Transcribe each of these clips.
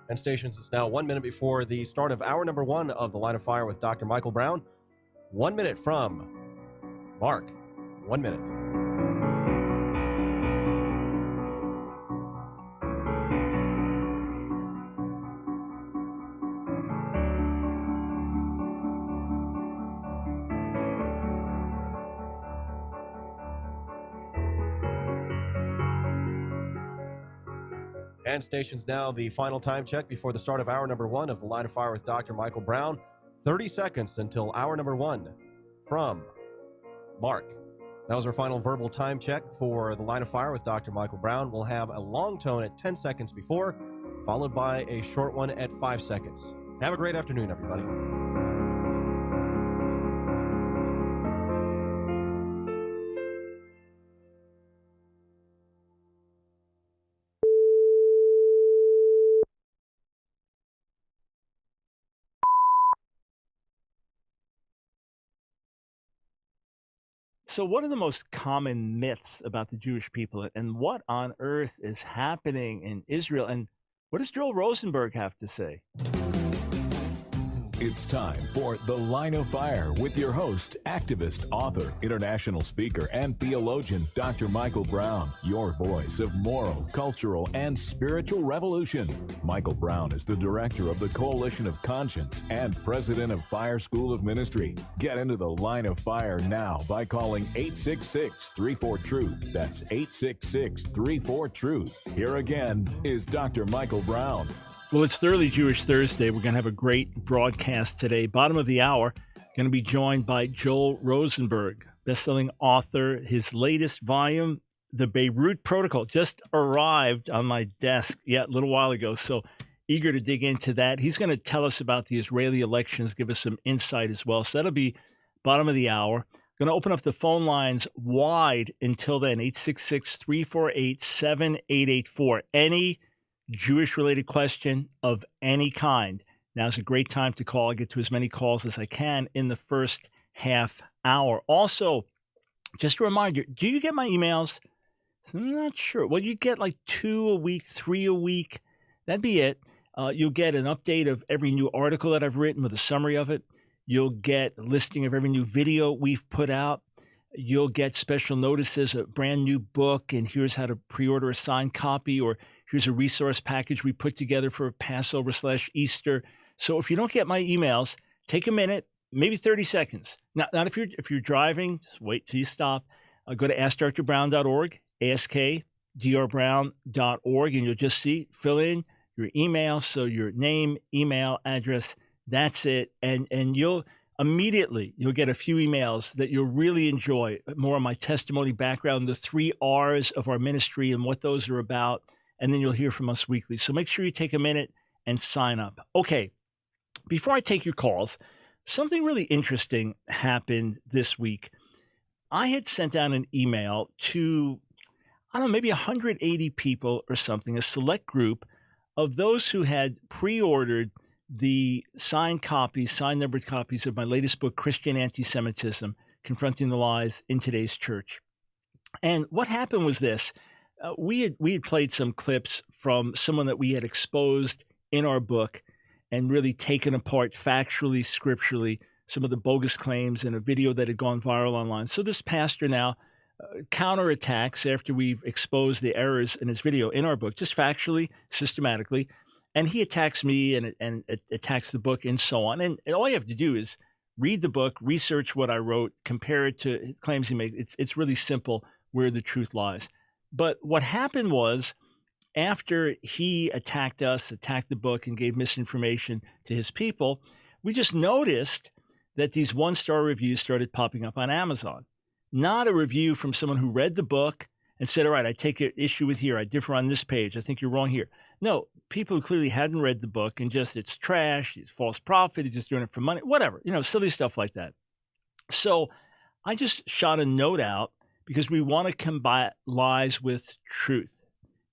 And stations, is now 1 minute before the start of hour number one of The Line of Fire with Dr. Michael Brown. 1 minute from Mark. 1 minute. And stations now, the final time check before the start of hour number one of The Line of Fire with Dr. Michael Brown. 30 seconds until hour number one from Mark. That was our final verbal time check for The Line of Fire with Dr. Michael Brown. We'll have a long tone at 10 seconds before, followed by a short one at 5 seconds. Have a great afternoon, everybody. So what are the most common myths about the Jewish people, and what on earth is happening in Israel? And what does Joel Rosenberg have to say? It's time for The Line of Fire with your host, activist, author, international speaker, and theologian, Dr. Michael Brown, your voice of moral, cultural, and spiritual revolution. Michael Brown is the director of the Coalition of Conscience and president of Fire School of Ministry. Get into The Line of Fire now by calling 866-34-TRUTH. That's 866-34-TRUTH. Here again is Dr. Michael Brown. Well, it's Thoroughly Jewish Thursday. We're going to have a great broadcast today. Bottom of the hour, going to be joined by Joel Rosenberg, bestselling author. His latest volume, The Beirut Protocol, just arrived on my desk, a little while ago. So eager to dig into that. He's going to tell us about the Israeli elections, give us some insight as well. So that'll be bottom of the hour. Going to open up the phone lines wide until then, 866-348-7884. Any Jewish-related question of any kind. Now's a great time to call. I get to as many calls as I can in the first half hour. Also, just a reminder, do you get my emails? So I'm not sure. Well, you get like 2 a week, 3 a week. That'd be it. You'll get an update of every new article that I've written with a summary of it. You'll get a listing of every new video we've put out. You'll get special notices, a brand new book, and here's how to pre-order a signed copy, or here's a resource package we put together for Passover/Easter. So if you don't get my emails, take a minute, maybe 30 seconds. Not if you're driving, just wait till you stop. Go to AskDrBrown.org, AskDrBrown.org, and you'll just fill in your email. So your name, email, address, that's it. And you'll get a few emails that you'll really enjoy. More on my testimony background, the 3 R's of our ministry and what those are about. And then you'll hear from us weekly. So make sure you take a minute and sign up. Okay, before I take your calls, something really interesting happened this week. I had sent out an email to, maybe 180 people or something, a select group of those who had pre-ordered the signed numbered copies of my latest book, Christian Anti-Semitism, Confronting the Lies in Today's Church. And what happened was this. We had played some clips from someone that we had exposed in our book and really taken apart factually, scripturally, some of the bogus claims in a video that had gone viral online. So this pastor now counterattacks after we've exposed the errors in his video in our book, just factually, systematically. And he attacks me and attacks the book and so on. And all you have to do is read the book, research what I wrote, compare it to claims he makes. It's really simple where the truth lies. But what happened was, after he attacked us, attacked the book, and gave misinformation to his people, we just noticed that these 1-star reviews started popping up on Amazon. Not a review from someone who read the book and said, all right, I take an issue with here. I differ on this page. I think you're wrong here. No, people who clearly hadn't read the book and just, it's trash, it's false prophet, he's just doing it for money, whatever, silly stuff like that. So I just shot a note out because we want to combat lies with truth.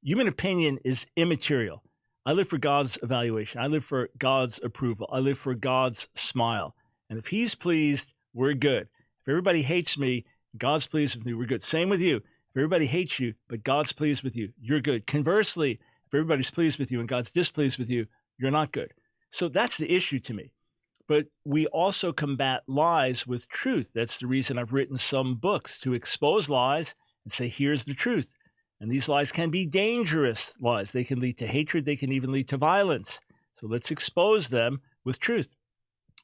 Human opinion is immaterial. I live for God's evaluation. I live for God's approval. I live for God's smile. And if he's pleased, we're good. If everybody hates me, God's pleased with me, we're good. Same with you. If everybody hates you, but God's pleased with you, you're good. Conversely, if everybody's pleased with you and God's displeased with you, You're not good. So that's the issue to me. But we also combat lies with truth. That's the reason I've written some books, to expose lies and say, here's the truth. And these lies can be dangerous lies. They can lead to hatred. They can even lead to violence. So let's expose them with truth.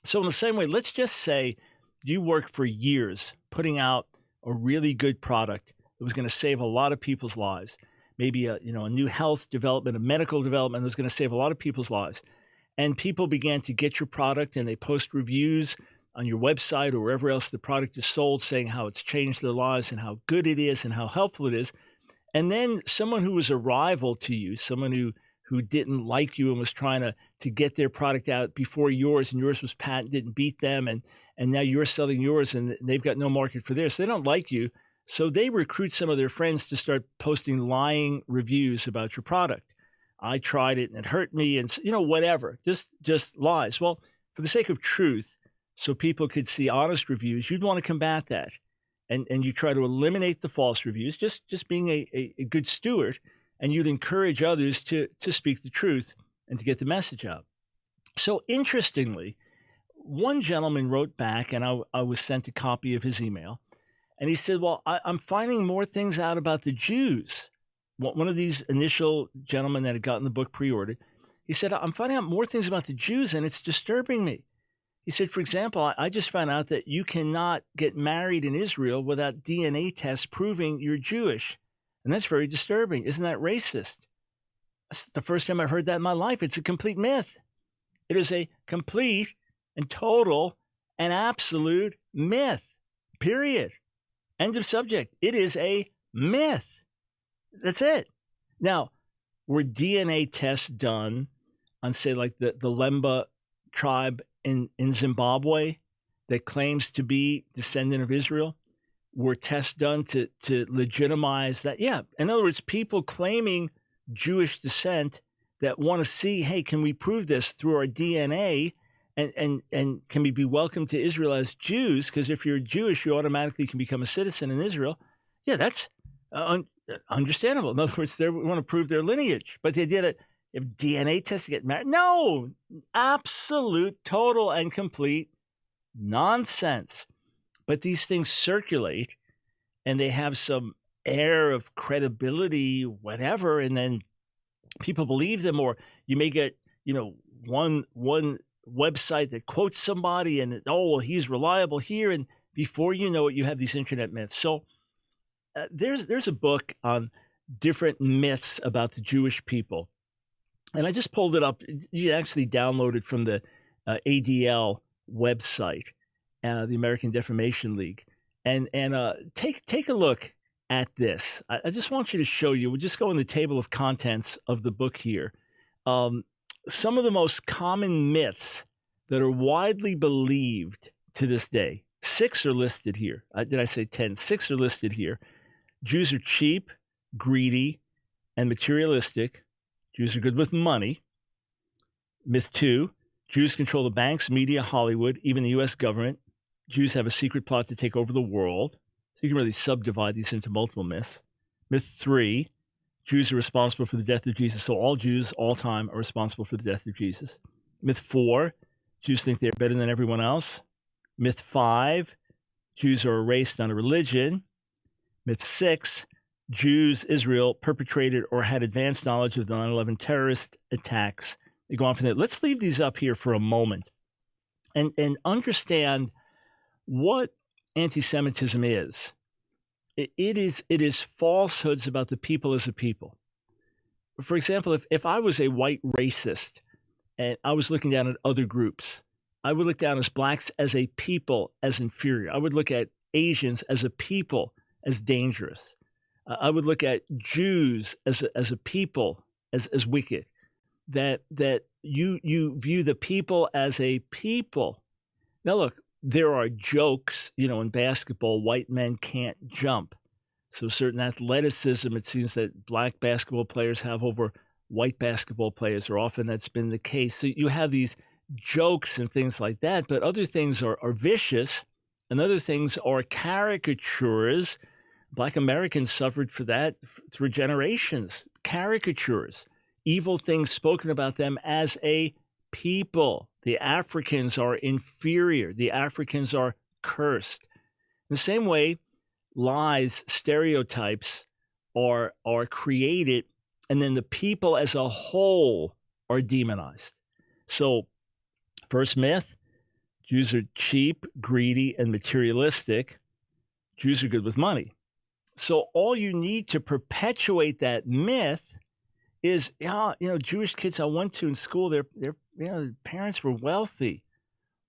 So in the same way, let's just say you worked for years putting out a really good product that was going to save a lot of people's lives. Maybe a new health development, a medical development that was going to save a lot of people's lives. And people began to get your product and they post reviews on your website or wherever else the product is sold, saying how it's changed their lives and how good it is and how helpful it is. And then someone who was a rival to you, someone who didn't like you and was trying to get their product out before yours, and yours was patent, didn't beat them, and now you're selling yours and they've got no market for theirs. So they don't like you. So they recruit some of their friends to start posting lying reviews about your product. I tried it and it hurt me, and whatever, just lies. Well, for the sake of truth, so people could see honest reviews, you'd want to combat that. And you try to eliminate the false reviews, just being a good steward, and you'd encourage others to speak the truth and to get the message out. So interestingly, one gentleman wrote back, and I was sent a copy of his email, and he said, well, I'm finding more things out about the Jews. One of these initial gentlemen that had gotten the book pre-ordered, he said, I'm finding out more things about the Jews, and it's disturbing me. He said, for example, I just found out that you cannot get married in Israel without DNA tests proving you're Jewish. And that's very disturbing. Isn't that racist? That's the first time I've heard that in my life. It's a complete myth. It is a complete and total and absolute myth, period. End of subject. It is a myth. That's it. Now, were DNA tests done on, say, like the Limbaugh tribe in Zimbabwe that claims to be descendant of Israel? Were tests done to legitimize that? Yeah. In other words, people claiming Jewish descent that want to see, hey, can we prove this through our DNA? And can we be welcomed to Israel as Jews? Because if you're Jewish, you automatically can become a citizen in Israel. Yeah, that's understandable. In other words, they want to prove their lineage. But the idea that if DNA tests to get married, no, absolute, total, and complete nonsense. But these things circulate, and they have some air of credibility, whatever, and then people believe them. Or you may get, one website that quotes somebody, and he's reliable here, and before you know it, you have these internet myths. So there's a book on different myths about the Jewish people, and I just pulled it up. You actually download it from the ADL website, the American Defamation League, and take a look at this. I just want you to show you. We'll just go in the table of contents of the book here. Some of the most common myths that are widely believed to this day. 6 are listed here. Did I say 10? 6 are listed here. Jews are cheap, greedy, and materialistic. Jews are good with money. Myth 2, Jews control the banks, media, Hollywood, even the U.S. government. Jews have a secret plot to take over the world. So you can really subdivide these into multiple myths. Myth 3, Jews are responsible for the death of Jesus. So all Jews, all time, are responsible for the death of Jesus. Myth 4, Jews think they're better than everyone else. Myth 5, Jews are erased on a religion. Myth 6, Jews, Israel, perpetrated or had advanced knowledge of the 9/11 terrorist attacks. They go on from there. Let's leave these up here for a moment and understand what anti-Semitism is. It is falsehoods about the people as a people. For example, if I was a white racist and I was looking down at other groups, I would look down as blacks as a people as inferior. I would look at Asians as a people as dangerous. I would look at Jews as a people as wicked. That you view the people as a people. Now look, there are jokes, in basketball, white men can't jump. So certain athleticism, it seems that black basketball players have over white basketball players, or often that's been the case. So you have these jokes and things like that, but other things are vicious, and other things are caricatures. Black Americans suffered for that through generations. Caricatures. evil things spoken about them as a people. The Africans are inferior. The Africans are cursed. In the same way, lies, stereotypes are created, and then the people as a whole are demonized. So, first myth, Jews are cheap, greedy, and materialistic. Jews are good with money. So all you need to perpetuate that myth is, Jewish kids I went to in school, their parents were wealthy,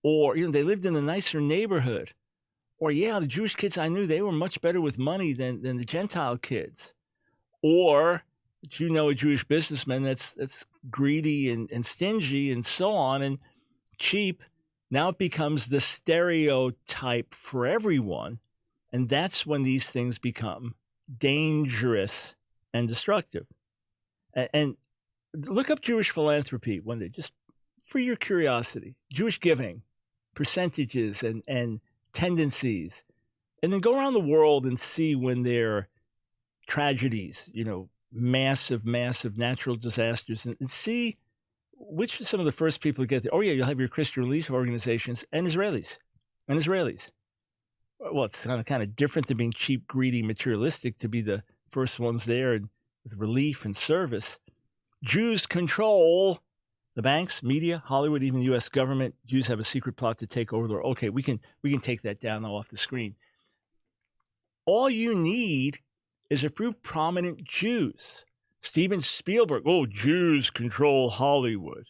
or they lived in a nicer neighborhood, or the Jewish kids I knew, they were much better with money than the Gentile kids, or a Jewish businessman that's greedy and stingy and so on and cheap. Now it becomes the stereotype for everyone. And that's when these things become dangerous and destructive. And look up Jewish philanthropy one day, just for your curiosity. Jewish giving, percentages and tendencies. And then go around the world and see when there are tragedies, massive natural disasters, and see which are some of the first people to get there. Oh, yeah, you'll have your Christian relief organizations and Israelis. Well, it's kind of different than being cheap, greedy, materialistic to be the first ones there and with relief and service. Jews control the banks, media, Hollywood, even the U.S. government. Jews have a secret plot to take over the world. Okay, we can take that down now off the screen. All you need is a few prominent Jews. Steven Spielberg, Jews control Hollywood.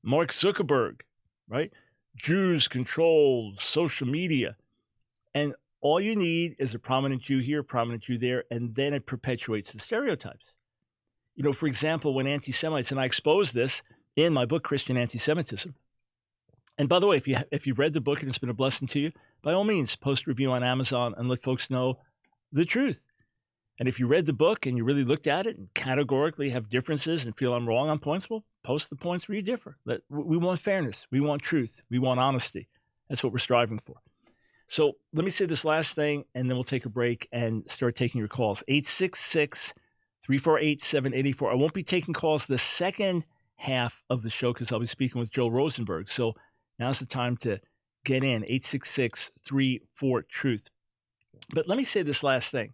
Mark Zuckerberg, right? Jews control social media. And all you need is a prominent Jew here, a prominent Jew there, and then it perpetuates the stereotypes. For example, when anti-Semites, and I expose this in my book, Christian Anti-Semitism. And by the way, if you've read the book and it's been a blessing to you, by all means, post a review on Amazon and let folks know the truth. And if you read the book and you really looked at it and categorically have differences and feel I'm wrong on points, well, post the points where you differ. We want fairness. We want truth. We want honesty. That's what we're striving for. So let me say this last thing, and then we'll take a break and start taking your calls. 866-348-7884. I won't be taking calls the second half of the show because I'll be speaking with Joel Rosenberg. So now's the time to get in, 866-34-TRUTH. But let me say this last thing.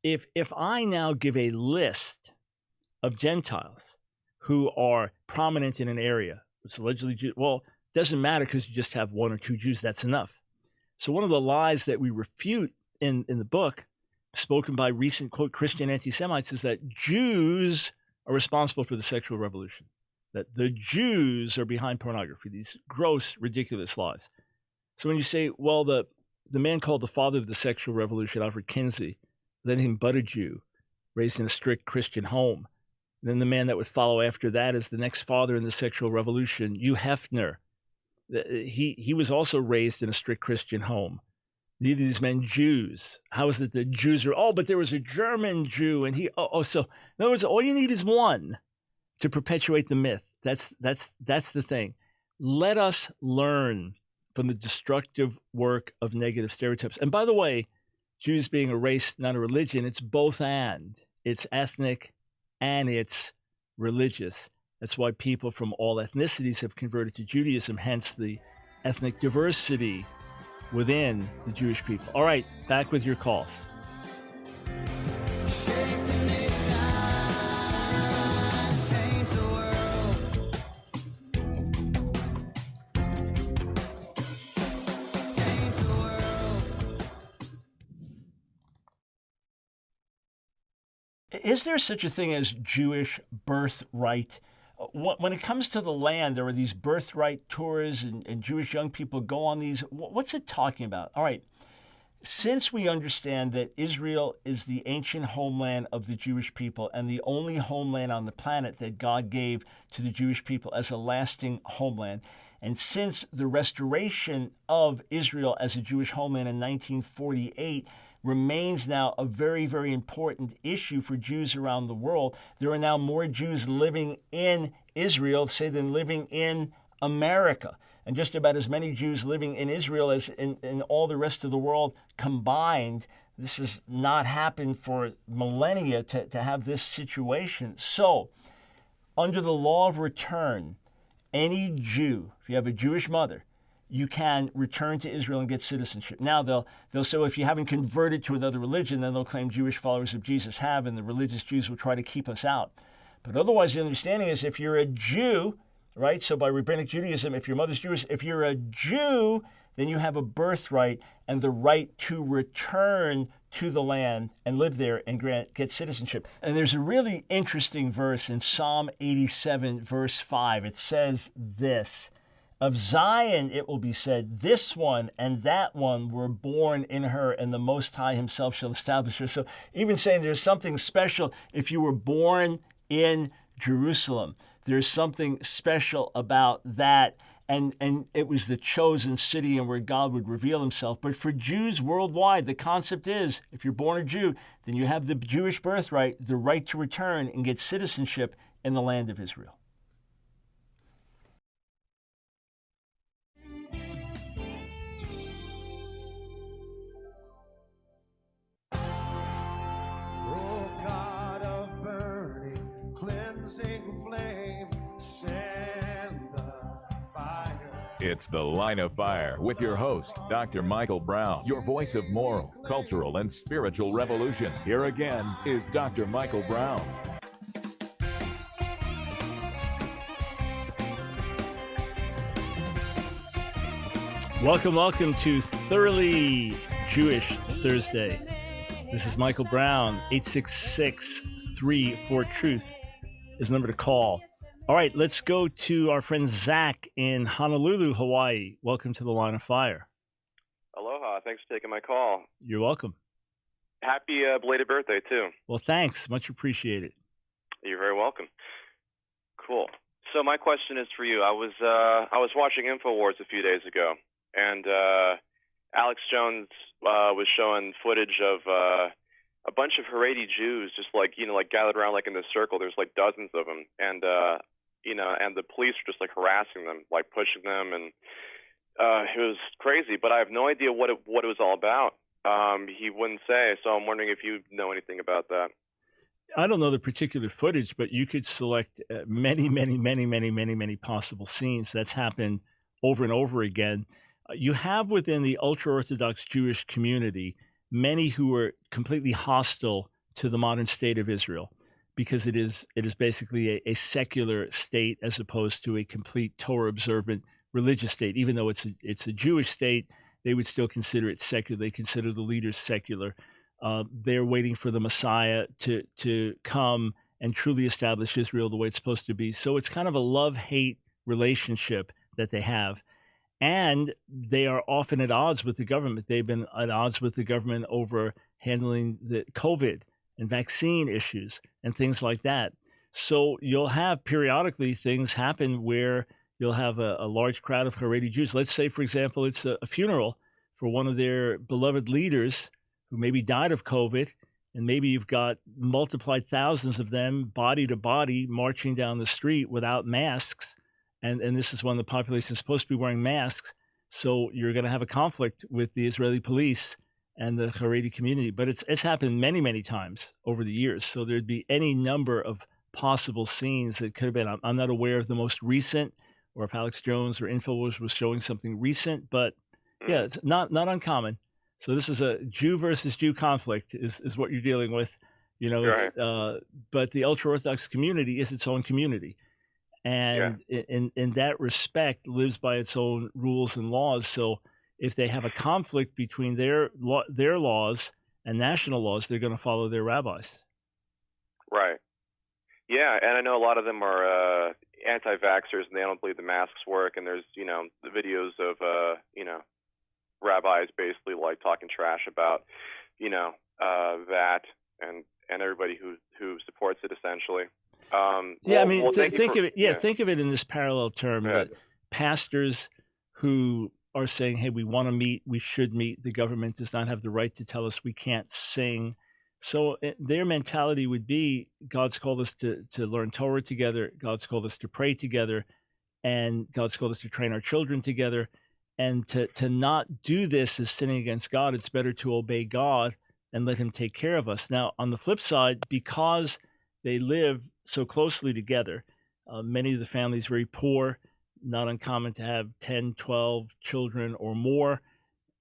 If I now give a list of Gentiles who are prominent in an area, it's allegedly Jew, well, it doesn't matter because you just have one or two Jews, that's enough. So one of the lies that we refute in the book, spoken by recent, quote, Christian anti-Semites, is that Jews are responsible for the sexual revolution, that the Jews are behind pornography, these gross, ridiculous lies. So when you say, well, the man called the father of the sexual revolution, Alfred Kinsey, then him but a Jew, raised in a strict Christian home. And then the man that would follow after that is the next father in the sexual revolution, Hugh Hefner. He was also raised in a strict Christian home. Neither of these men Jews. How is it that Jews are, but there was a German Jew and so in other words, all you need is one to perpetuate the myth. That's the thing. Let us learn from the destructive work of negative stereotypes. And by the way, Jews being a race, not a religion, it's both and. It's ethnic and it's religious. That's why people from all ethnicities have converted to Judaism, hence the ethnic diversity within the Jewish people. All right, back with your calls. Is there such a thing as Jewish birthright? When it comes to the land, there are these birthright tours and Jewish young people go on these. What's it talking about? All right. Since we understand that Israel is the ancient homeland of the Jewish people and the only homeland on the planet that God gave to the Jewish people as a lasting homeland, and since the restoration of Israel as a Jewish homeland in 1948 remains now a very, very important issue for Jews around the world, there are now more Jews living in Israel, say, than living in America. And just about as many Jews living in Israel as in all the rest of the world combined. This has not happened for millennia to have this situation. So under the law of return, any Jew, if you have a Jewish mother, you can return to Israel and get citizenship. Now they'll say, well, if you haven't converted to another religion, then they'll claim Jewish followers of Jesus have, and the religious Jews will try to keep us out. But otherwise, the understanding is if you're a Jew, right? So by rabbinic Judaism, if your mother's Jewish, if you're a Jew, then you have a birthright and the right to return to the land and live there and get citizenship. And there's a really interesting verse in Psalm 87, verse 5. It says this, of Zion it will be said, this one and that one were born in her, and the Most High himself shall establish her. So even saying there's something special if you were born in Jerusalem. There's something special about that. And it was the chosen city and where God would reveal himself. But for Jews worldwide, the concept is, if you're born a Jew, then you have the Jewish birthright, the right to return and get citizenship in the land of Israel. Oh God of burning, cleansing flame, send the fire. It's The Line of Fire with your host, Dr. Michael Brown, your voice of moral, cultural, and spiritual revolution. Here again is Dr. Michael Brown. Welcome to Thoroughly Jewish Thursday. This is Michael Brown. 866-34-TRUTH is the number to call. All right, let's go to our friend Zach in Honolulu, Hawaii. Welcome to The Line of Fire. Aloha. Thanks for taking my call. You're welcome. Happy belated birthday, too. Well, thanks. Much appreciated. You're very welcome. Cool. So my question is for you. I was watching InfoWars a few days ago, and Alex Jones was showing footage of a bunch of Haredi Jews just like gathered around in this circle. There's dozens of them, and and the police were just harassing them, pushing them, and it was crazy. But I have no idea what it was all about. He wouldn't say, so I'm wondering if you know anything about that. I don't know the particular footage, but you could select many possible scenes. That's happened over and over again. You have within the ultra-Orthodox Jewish community many who are completely hostile to the modern state of Israel because it is basically a secular state as opposed to a complete Torah-observant religious state. Even though it's a Jewish state, they would still consider it secular. They consider the leaders secular. They're waiting for the Messiah to come and truly establish Israel the way it's supposed to be. So it's kind of a love-hate relationship that they have. And they are often at odds with the government. They've been at odds with the government over handling the COVID and vaccine issues and things like that. So you'll have periodically things happen where you'll have a large crowd of Haredi Jews. Let's say, for example, it's a funeral for one of their beloved leaders who maybe died of COVID, and maybe you've got multiplied thousands of them, body to body, marching down the street without masks. And this is when the population is supposed to be wearing masks. So you're going to have a conflict with the Israeli police and the Haredi community. But it's happened many times over the years. So there'd be any number of possible scenes that could have been. I'm not aware of the most recent, or if Alex Jones or InfoWars was showing something recent. But yeah, it's not uncommon. So this is a Jew versus Jew conflict is what you're dealing with. Right. But the ultra-Orthodox community is its own community. And in that respect, lives by its own rules and laws. So if they have a conflict between their laws and national laws, they're going to follow their rabbis. Right. Yeah, and I know a lot of them are anti-vaxxers, and they don't believe the masks work. And there's, the videos of, rabbis basically talking trash about, that and everybody who supports it essentially. Think of it. Think of it in this parallel term that pastors who are saying, "Hey, we want to meet. We should meet. The government does not have the right to tell us we can't sing." So their mentality would be, God's called us to learn Torah together. God's called us to pray together, and God's called us to train our children together. And to not do this is sinning against God. It's better to obey God and let Him take care of us. Now, on the flip side, because they live so closely together, Many of the families very poor, not uncommon to have 10, 12 children or more,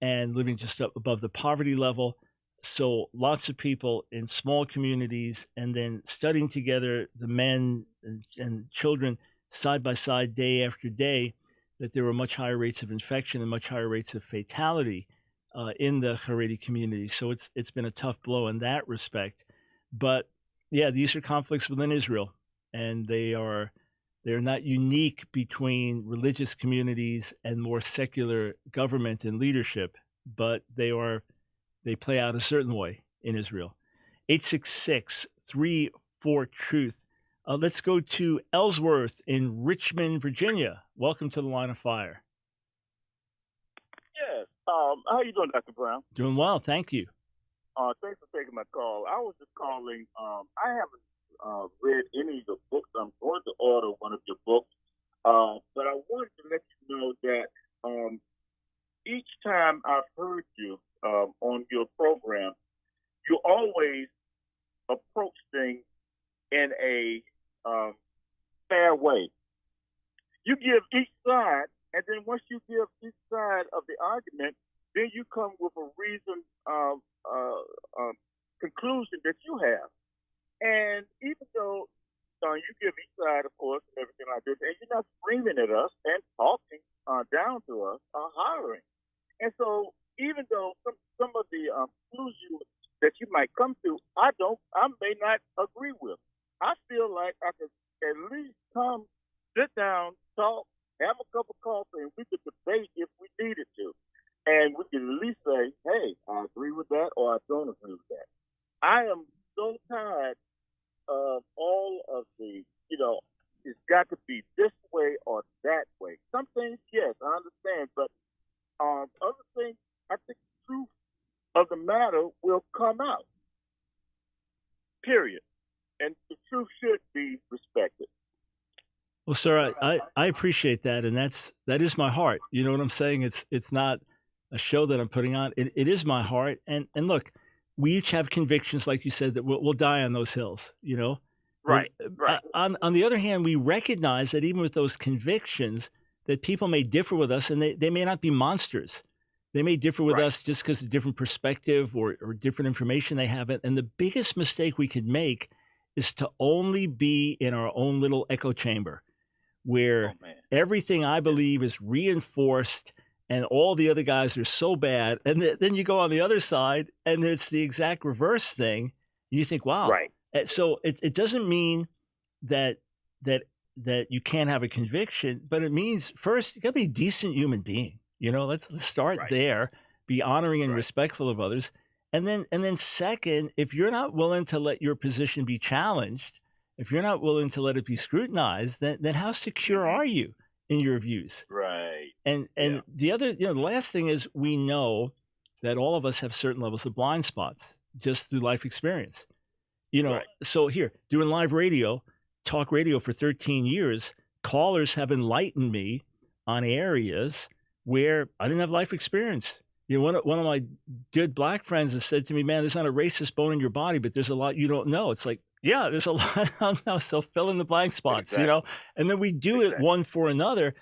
and living just up above the poverty level. So lots of people in small communities, and then studying together, the men and children side by side, day after day, that there were much higher rates of infection and much higher rates of fatality in the Haredi community. So it's been a tough blow in that respect. But yeah, these are conflicts within Israel, and they're not unique between religious communities and more secular government and leadership, but they play out a certain way in Israel. 866-34-TRUTH. Let's go to Ellsworth in Richmond, Virginia. Welcome to the Line of Fire. Yes. How you doing, Dr. Brown? Doing well, thank you. Thanks for taking my call. I was just calling. I haven't read any of the books. I'm going to order one of your books, but I wanted to let you know that each time I've heard you on your program, you always approach things in a fair way. You give each side, and then once you give each side of the argument, then you come with a reasoned conclusion that you have. And even though you give each side, of course, and everything like this, and you're not screaming at us and talking down to us or hollering. And so even though some of the conclusions that you might come to, I may not agree with. I feel like I could at least come, sit down, talk, have a cup of coffee, and we could debate if we needed to. And we could at least say, hey, I agree with that or I don't agree with that. I am so tired of all of the, it's got to be this way or that way. Some things, yes, I understand, but other things, I think the truth of the matter will come out, period. And the truth should be respected. Well, sir, I appreciate that, and that is my heart. You know what I'm saying? It's not a show that I'm putting on. It is my heart, and look, we each have convictions, like you said, that we'll die on those hills. Right. On the other hand, we recognize that even with those convictions, that people may differ with us, and they may not be monsters. They may differ with us just because of different perspective or different information they have. And the biggest mistake we could make is to only be in our own little echo chamber, where everything I believe is reinforced and all the other guys are so bad. And then you go on the other side and it's the exact reverse thing. You think, wow. Right. So it doesn't mean that you can't have a conviction, but it means first you got to be a decent human being. Let's start there, be honoring and respectful of others. And then second, if you're not willing to let your position be challenged, if you're not willing to let it be scrutinized, then how secure are you in your views? Right. And the other, the last thing is we know that all of us have certain levels of blind spots just through life experience. So here, doing live radio, talk radio for 13 years, callers have enlightened me on areas where I didn't have life experience. One of my good black friends has said to me, man, there's not a racist bone in your body, but there's a lot you don't know. It's like, yeah, there's a lot I don't know. So fill in the blank spots, and then we do it one for another,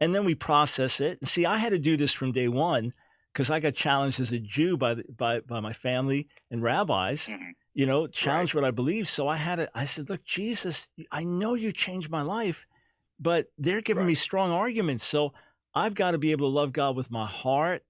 and then we process it. And see, I had to do this from day one because I got challenged as a Jew by my family and rabbis, challenged what I believe. So I said, look, Jesus, I know you changed my life, but they're giving me strong arguments. So I've got to be able to love God with my heart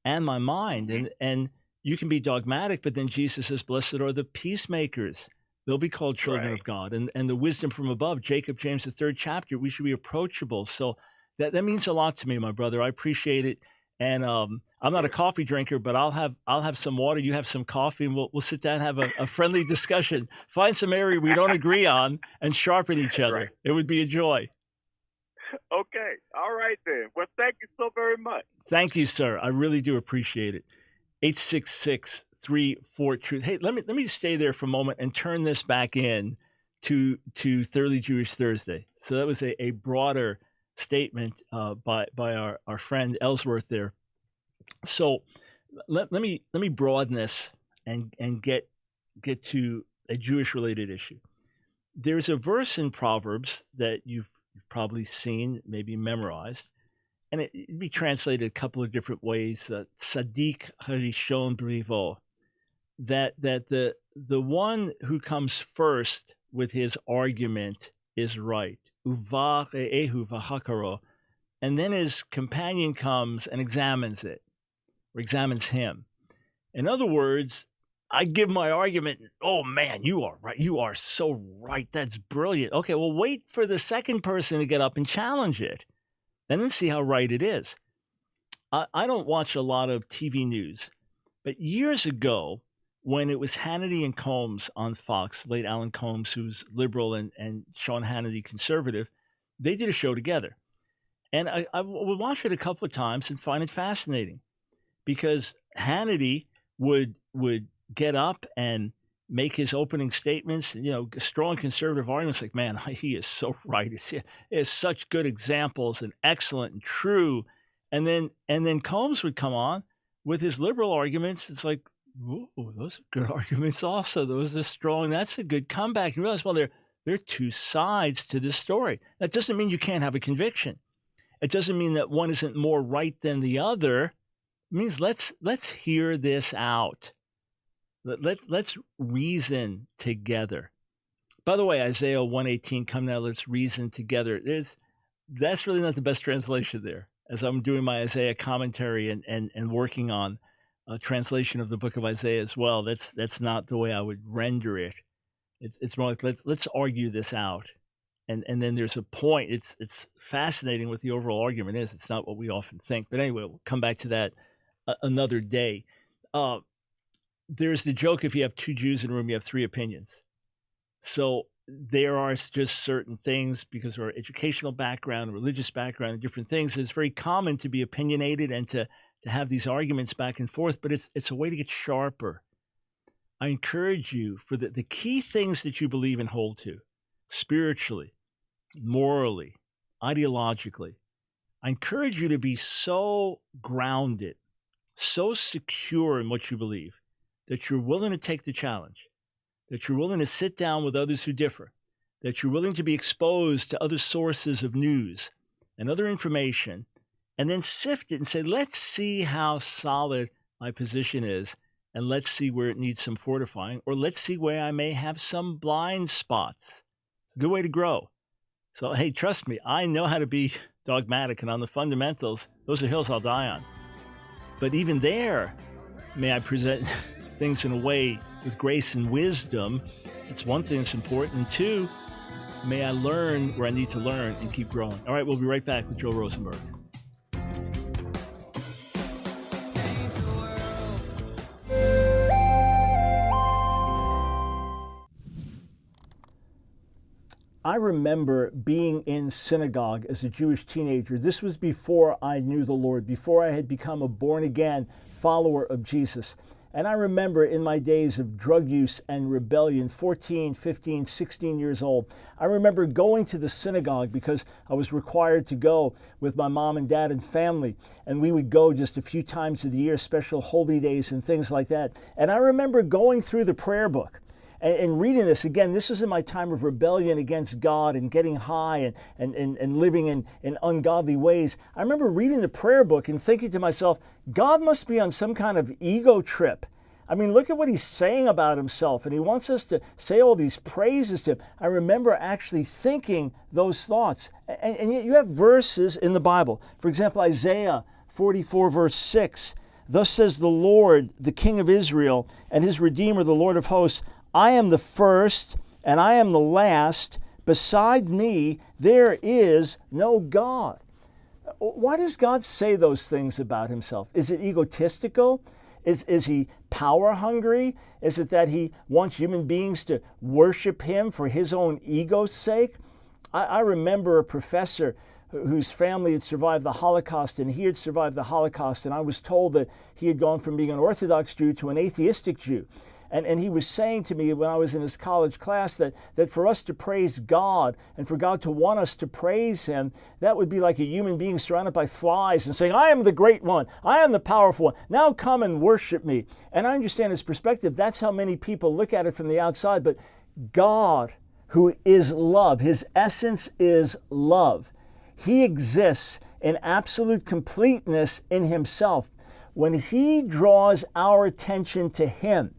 and my mind. And you can be dogmatic, but then Jesus says, blessed are the peacemakers. They'll be called children of God. And the wisdom from above, Jacob, James, the 3rd chapter, we should be approachable. So that means a lot to me, my brother. I appreciate it. And I'm not a coffee drinker, but I'll have some water. You have some coffee, and we'll sit down and have a friendly discussion. Find some area we don't agree on and sharpen each other. It would be a joy. Okay. All right, then. Well, thank you so very much. Thank you, sir. I really do appreciate it. 866-34-TRUTH. Hey, let me stay there for a moment and turn this back in to Thoroughly Jewish Thursday. So that was a broader statement by our friend Ellsworth there. So let me broaden this and get to a Jewish related issue. there's a verse in Proverbs that you've probably seen, maybe memorized, and it'd be translated a couple of different ways. Tzadik harishon brivo, that the one who comes first with his argument is right. Uva re'ehu v'hakaro, and then his companion comes and examines it, or examines him. In other words, I give my argument, oh man, you are right. You are so right. That's brilliant. Okay, well, wait for the second person to get up and challenge it, and then see how right it is. I don't watch a lot of TV news, but years ago, when it was Hannity and Combs on Fox, late Alan Combs, who's liberal, and Sean Hannity, conservative, they did a show together. And I would watch it a couple of times and find it fascinating, because Hannity would get up and make his opening statements, strong conservative arguments like, man, he is so right. It has such good examples and excellent and true. And then Combs would come on with his liberal arguments. It's like, ooh, those are good arguments also. Those are strong. That's a good comeback. You realize, well, there are two sides to this story. That doesn't mean you can't have a conviction. It doesn't mean that one isn't more right than the other. It means let's hear this out. Let's reason together. By the way, Isaiah 1:18, come now, let's reason together. That's really not the best translation there. As I'm doing my Isaiah commentary and working on a translation of the book of Isaiah as well, that's not the way I would render it. It's more like let's argue this out. And then there's a point. It's fascinating what the overall argument is. It's not what we often think. But anyway, we'll come back to that another day. There's the joke, if you have two Jews in a room, you have three opinions. So there are just certain things, because of our educational background, religious background, and different things, it's very common to be opinionated and to have these arguments back and forth, but it's a way to get sharper. I encourage you, for the key things that you believe and hold to, spiritually, morally, ideologically, I encourage you to be so grounded, so secure in what you believe, that you're willing to take the challenge, that you're willing to sit down with others who differ, that you're willing to be exposed to other sources of news and other information, and then sift it and say, let's see how solid my position is, and let's see where it needs some fortifying, or let's see where I may have some blind spots. It's a good way to grow. So, hey, trust me, I know how to be dogmatic, and on the fundamentals, those are hills I'll die on. But even there, may I present things in a way with grace and wisdom. It's one thing that's important. And two, may I learn where I need to learn and keep growing. All right, we'll be right back with Joel Rosenberg. I remember being in synagogue as a Jewish teenager. This was before I knew the Lord, before I had become a born-again follower of Jesus. And I remember in my days of drug use and rebellion, 14, 15, 16 years old, I remember going to the synagogue because I was required to go with my mom and dad and family. And we would go just a few times of the year, special holy days and things like that. And I remember going through the prayer book and reading this. Again, this was in my time of rebellion against God and getting high and living in ungodly ways. I remember reading the prayer book and thinking to myself, God must be on some kind of ego trip. I mean, look at what he's saying about himself, and he wants us to say all these praises to him. I remember actually thinking those thoughts. And yet you have verses in the Bible. For example, Isaiah 44, verse 6. Thus says the Lord, the King of Israel, and his Redeemer, the Lord of hosts, I am the first, and I am the last. Beside me, there is no God. Why does God say those things about himself? Is it egotistical? Is he power hungry? Is it that he wants human beings to worship him for his own ego's sake? I remember a professor whose family had survived the Holocaust, and he had survived the Holocaust, and I was told that he had gone from being an Orthodox Jew to an atheistic Jew. And he was saying to me when I was in his college class that for us to praise God and for God to want us to praise him, that would be like a human being surrounded by flies and saying, I am the great one, I am the powerful one, now come and worship me. And I understand his perspective. That's how many people look at it from the outside. But God, who is love. His essence is love. He exists in absolute completeness in himself. When he draws our attention to him,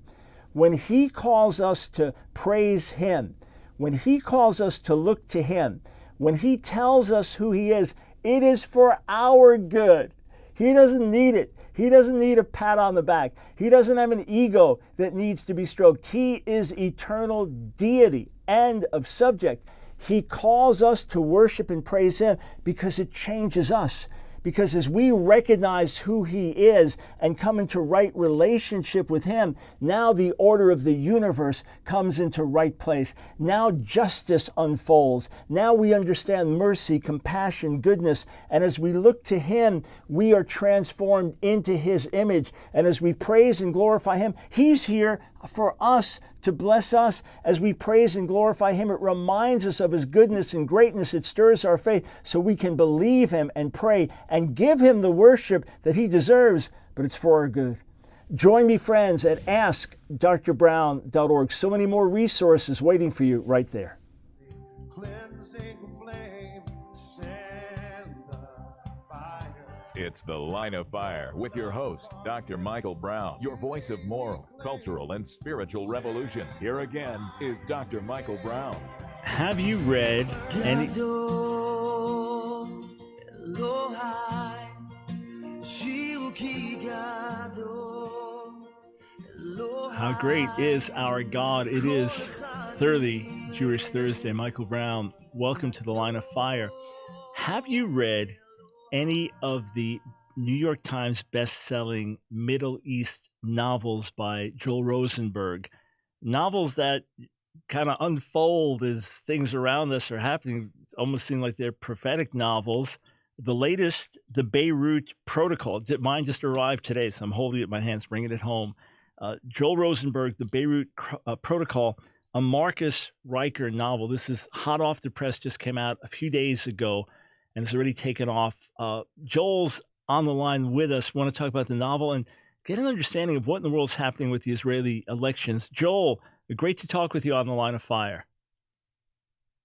when he calls us to praise him, when he calls us to look to him, when he tells us who he is, it is for our good. He doesn't need it. He doesn't need a pat on the back. He doesn't have an ego that needs to be stroked. He is eternal deity. End of subject. He calls us to worship and praise him because it changes us. Because as we recognize who he is and come into right relationship with him, now the order of the universe comes into right place. Now justice unfolds. Now we understand mercy, compassion, goodness. And as we look to him, we are transformed into his image. And as we praise and glorify him, he's here for us to bless us. As we praise and glorify him, it reminds us of his goodness and greatness. It stirs our faith so we can believe him and pray and give him the worship that he deserves, but it's for our good. Join me, friends, at AskDrBrown.org. So many more resources waiting for you right there. Cleansing flame, send the fire. It's The Line of Fire with your host, Dr. Michael Brown, your voice of moral, cultural, and spiritual revolution. Here again is Dr. Michael Brown. Have you read any... How great is our God? It is Thoroughly Jewish Thursday. Michael Brown, welcome to The Line of Fire. Have you read any of the New York Times best-selling Middle East novels by Joel Rosenberg? Novels that kind of unfold as things around us are happening. It almost seem like they're prophetic novels. The latest, the Beirut Protocol. Mine just arrived today, so I'm holding it in my hands, bringing it home. Joel Rosenberg, the Beirut Protocol, a Marcus Riker novel. This is hot off the press, just came out a few days ago, and it's already taken off. Joel's on the line with us. We want to talk about the novel and get an understanding of what in the world's happening with the Israeli elections. Joel, great to talk with you on The Line of Fire.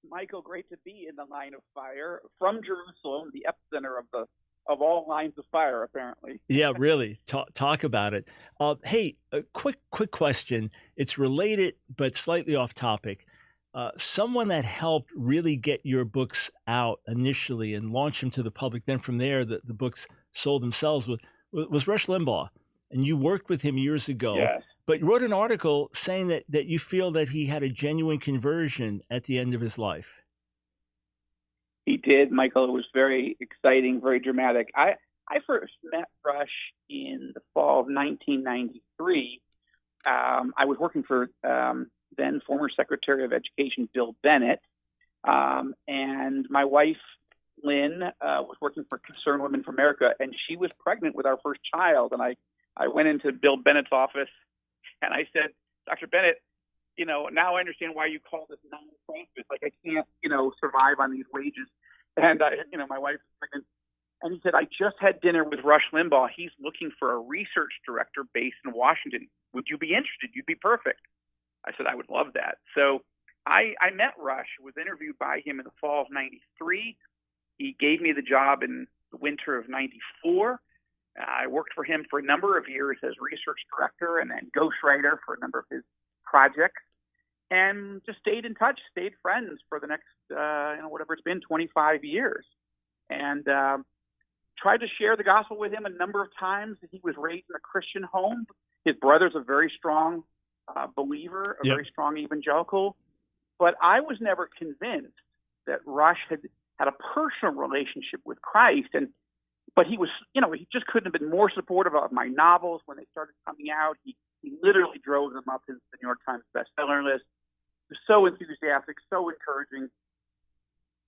Michael, great to be in the Line of Fire from Jerusalem, the epicenter of all lines of fire, apparently. Yeah, really. Talk about it. Hey, a quick question. It's related, but slightly off topic. Someone that helped really get your books out initially and launch them to the public, then from there, the books sold themselves, was Rush Limbaugh. And you worked with him years ago. Yes. But you wrote an article saying that you feel that he had a genuine conversion at the end of his life. He did, Michael. It was very exciting, very dramatic. I first met Rush in the fall of 1993. I was working for then former Secretary of Education Bill Bennett, and my wife, Lynn, was working for Concerned Women for America, and she was pregnant with our first child. And I went into Bill Bennett's office, and I said, Dr. Bennett, now I understand why you call this non-crisis. Like, I can't, survive on these wages. And, my wife was pregnant. And he said, I just had dinner with Rush Limbaugh. He's looking for a research director based in Washington. Would you be interested? You'd be perfect. I said, I would love that. So I met Rush, was interviewed by him in the fall of 93. He gave me the job in the winter of 94. I worked for him for a number of years as research director and then ghostwriter for a number of his projects, and just stayed in touch, stayed friends for the next, whatever it's been, 25 years. And tried to share the gospel with him a number of times. He was raised in a Christian home. His brother's a very strong believer, very strong evangelical. But I was never convinced that Rush had a personal relationship with Christ. But he was, he just couldn't have been more supportive of my novels when they started coming out. He literally drove them up into the New York Times bestseller list. He was so enthusiastic, so encouraging.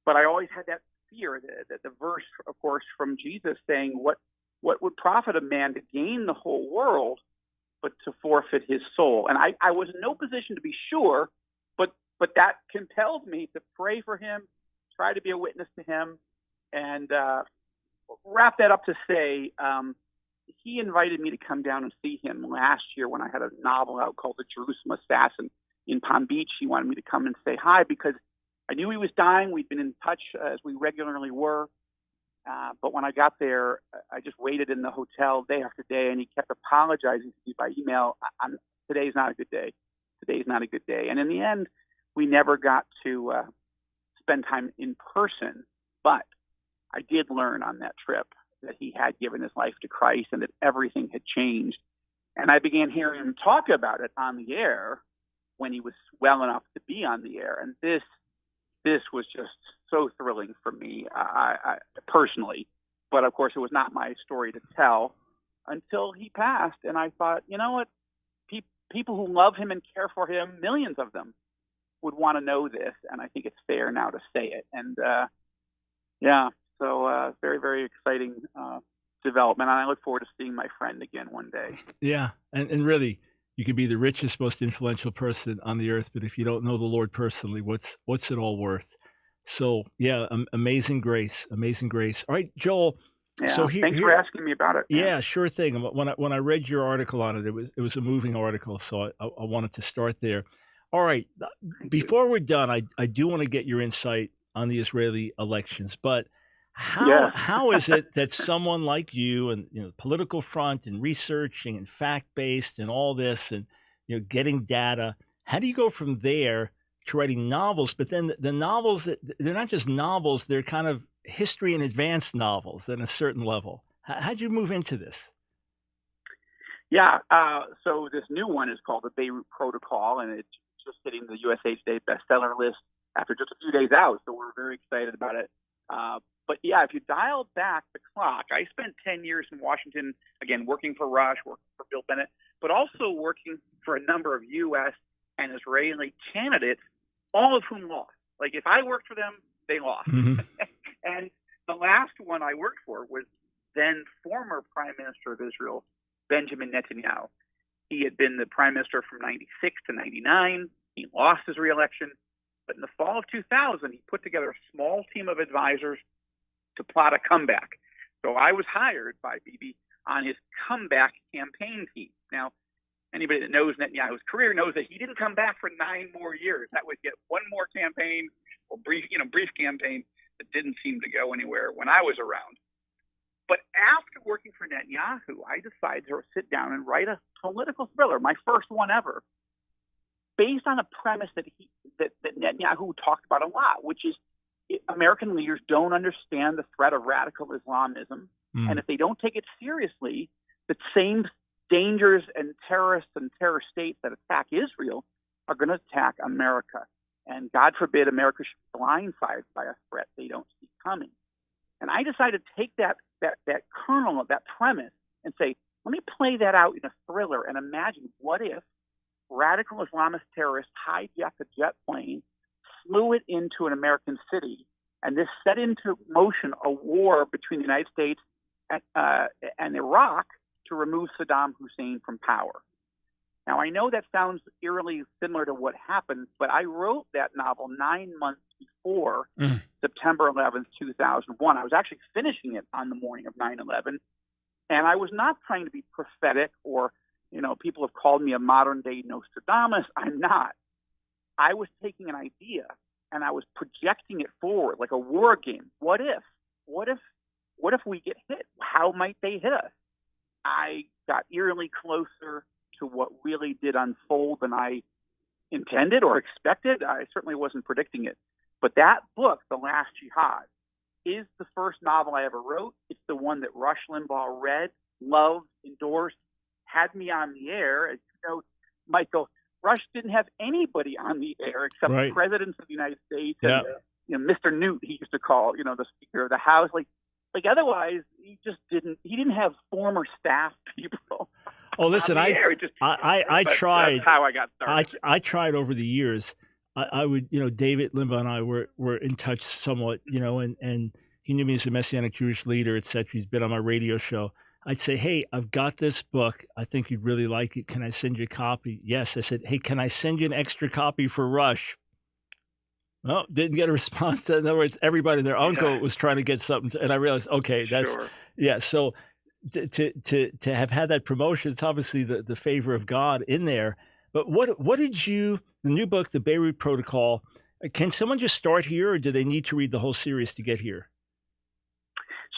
But I always had that fear, that the verse, of course, from Jesus saying, what would profit a man to gain the whole world, but to forfeit his soul? And I was in no position to be sure, but that compelled me to pray for him, try to be a witness to him, and wrap that up to say, he invited me to come down and see him last year when I had a novel out called The Jerusalem Assassin. in Palm Beach. He wanted me to come and say hi because I knew he was dying. We'd been in touch as we regularly were. But when I got there, I just waited in the hotel day after day, and he kept apologizing to me by email. Today's not a good day. Today's not a good day. And in the end, we never got to spend time in person. But I did learn on that trip that he had given his life to Christ and that everything had changed. And I began hearing him talk about it on the air when he was well enough to be on the air. And this was just so thrilling for me, I personally. But of course, it was not my story to tell until he passed. And I thought, you know what? People who love him and care for him, millions of them, would want to know this. And I think it's fair now to say it. And so very, very exciting development. And I look forward to seeing my friend again one day. Yeah. And really, you could be the richest, most influential person on the earth, but if you don't know the Lord personally, what's it all worth? So yeah, amazing grace. All right, Joel. Yeah, so thanks for asking me about it. Yeah, sure thing. When I read your article on it, it was a moving article, so I wanted to start there. All right, before we're done, I do want to get your insight on the Israeli elections, but how is it that someone like you and political front and researching and fact-based and all this and getting data, how do you go from there to writing novels? But then the novels, they're not just novels, they're kind of history and advanced novels at a certain level. How'd you move into this? Yeah, so this new one is called the Beirut Protocol, and it's just hitting the USA Today bestseller list after just a few days out, so we're very excited about it. But yeah, if you dial back the clock, I spent 10 years in Washington, again, working for Rush, working for Bill Bennett, but also working for a number of U.S. and Israeli candidates, all of whom lost. Like, if I worked for them, they lost. Mm-hmm. And the last one I worked for was then former Prime Minister of Israel, Benjamin Netanyahu. He had been the Prime Minister from 96 to 99. He lost his reelection. But in the fall of 2000, he put together a small team of advisors to plot a comeback. So I was hired by Bibi on his comeback campaign team. Now, anybody that knows Netanyahu's career knows that he didn't come back for 9 more years. That would get one more campaign, or brief campaign that didn't seem to go anywhere when I was around. But after working for Netanyahu, I decided to sit down and write a political thriller, my first one ever, based on a premise that Netanyahu talked about a lot, which is American leaders don't understand the threat of radical Islamism. And if they don't take it seriously, the same dangers and terrorists and terror states that attack Israel are going to attack America. And God forbid America should be blindsided by a threat they don't see coming. And I decided to take that kernel of that premise and say, let me play that out in a thriller and imagine what if radical Islamist terrorists hijacked a jet plane, flew it into an American city, and this set into motion a war between the United States and Iraq to remove Saddam Hussein from power. Now, I know that sounds eerily similar to what happened, but I wrote that novel 9 months before September 11th, 2001. I was actually finishing it on the morning of 9/11, and I was not trying to be prophetic or, people have called me a modern-day Nostradamus. I'm not. I was taking an idea, and I was projecting it forward like a war game. What if? What if we get hit? How might they hit us? I got eerily closer to what really did unfold than I intended or expected. I certainly wasn't predicting it. But that book, The Last Jihad, is the first novel I ever wrote. It's the one that Rush Limbaugh read, loved, endorsed, had me on the air. As you know, Michael, Rush didn't have anybody on the air except the presidents of the United States and Mr. Newt, he used to call, the Speaker of the House. Like otherwise, he didn't have former staff people. Oh, listen, I tried. That's how I got started. I tried over the years. I would, David Limbaugh and I were in touch somewhat, and he knew me as a Messianic Jewish leader, et cetera. He's been on my radio show. I'd say, hey, I've got this book. I think you'd really like it. Can I send you a copy? Yes. I said, hey, can I send you an extra copy for Rush? Well, didn't get a response. In other words, everybody and their uncle was trying to get something. And I realized, okay, that's, So to have had that promotion, it's obviously the favor of God in there. But what did you the new book, The Beirut Protocol. Can someone just start here, or do they need to read the whole series to get here?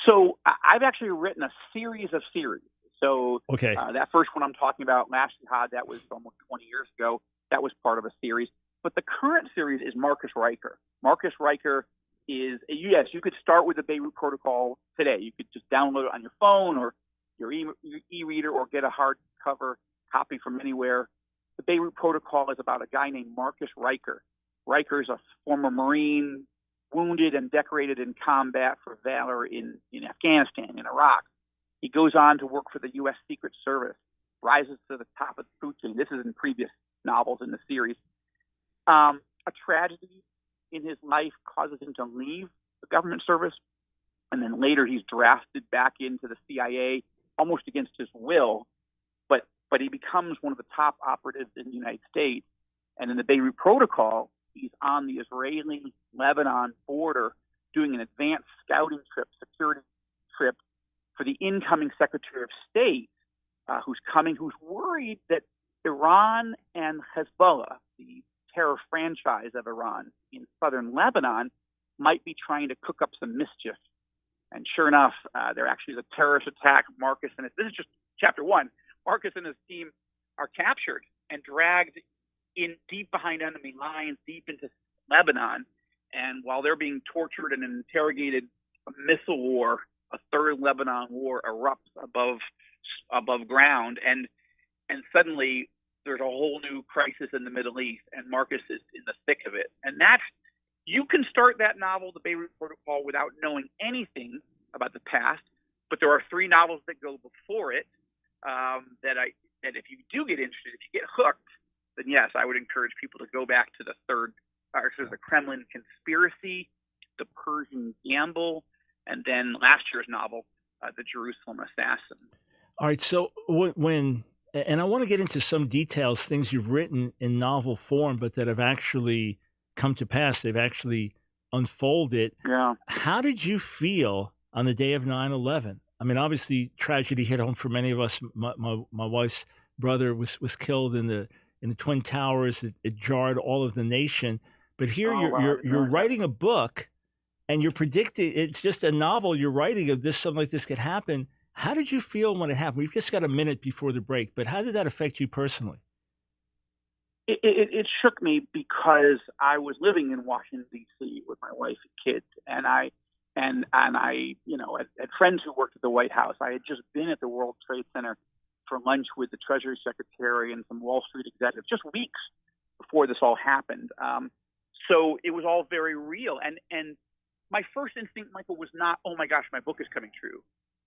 So I've actually written a series of series. So okay. That first one I'm talking about, Last Jihad, that was almost 20 years ago. That was part of a series. But the current series is Marcus Riker. Marcus Riker is, yes, you could start with the Beirut Protocol today. You could just download it on your phone or your e-reader or get a hardcover copy from anywhere. The Beirut Protocol is about a guy named Marcus Riker. Riker is a former Marine, wounded and decorated in combat for valor in Afghanistan, in Iraq. He goes on to work for the U.S. Secret Service, rises to the top of the food chain. This is in previous novels in the series. A tragedy in his life causes him to leave the government service, and then later he's drafted back into the CIA almost against his will, but he becomes one of the top operatives in the United States. And in the Beirut Protocol, he's on the Israeli-Lebanon border doing an advanced scouting trip, security trip for the incoming Secretary of State, who's worried that Iran and Hezbollah, the terror franchise of Iran in southern Lebanon, might be trying to cook up some mischief. And sure enough, there actually is a terrorist attack. Marcus and this is just chapter 1. Marcus and his team are captured and dragged in deep behind enemy lines, deep into Lebanon. And while they're being tortured and interrogated, a missile war, a third Lebanon war, erupts above ground, and suddenly there's a whole new crisis in the Middle East, and Marcus is in the thick of it. And you can start that novel, The Beirut Protocol, without knowing anything about the past, but there are 3 novels that go before it that if you do get interested, if you get hooked, then yes, I would encourage people to go back to the Kremlin Conspiracy, the Persian Gamble, and then last year's novel, The Jerusalem Assassin. All right, so and I want to get into some details, things you've written in novel form, but that have actually come to pass. They've actually unfolded. Yeah. How did you feel on the day of 9/11? I mean, obviously, tragedy hit home for many of us. My wife's brother was killed in the Twin Towers. It jarred all of the nation. But here you're writing a book, and you're predicting. It's just a novel you're writing of this. Something like this could happen. How did you feel when it happened? We've just got a minute before the break, but how did that affect you personally? It shook me because I was living in Washington, D.C. with my wife and kids, and I had friends who worked at the White House. I had just been at the World Trade Center for lunch with the Treasury Secretary and some Wall Street executives just weeks before this all happened. So it was all very real. And my first instinct, Michael, was not, oh my gosh, my book is coming true.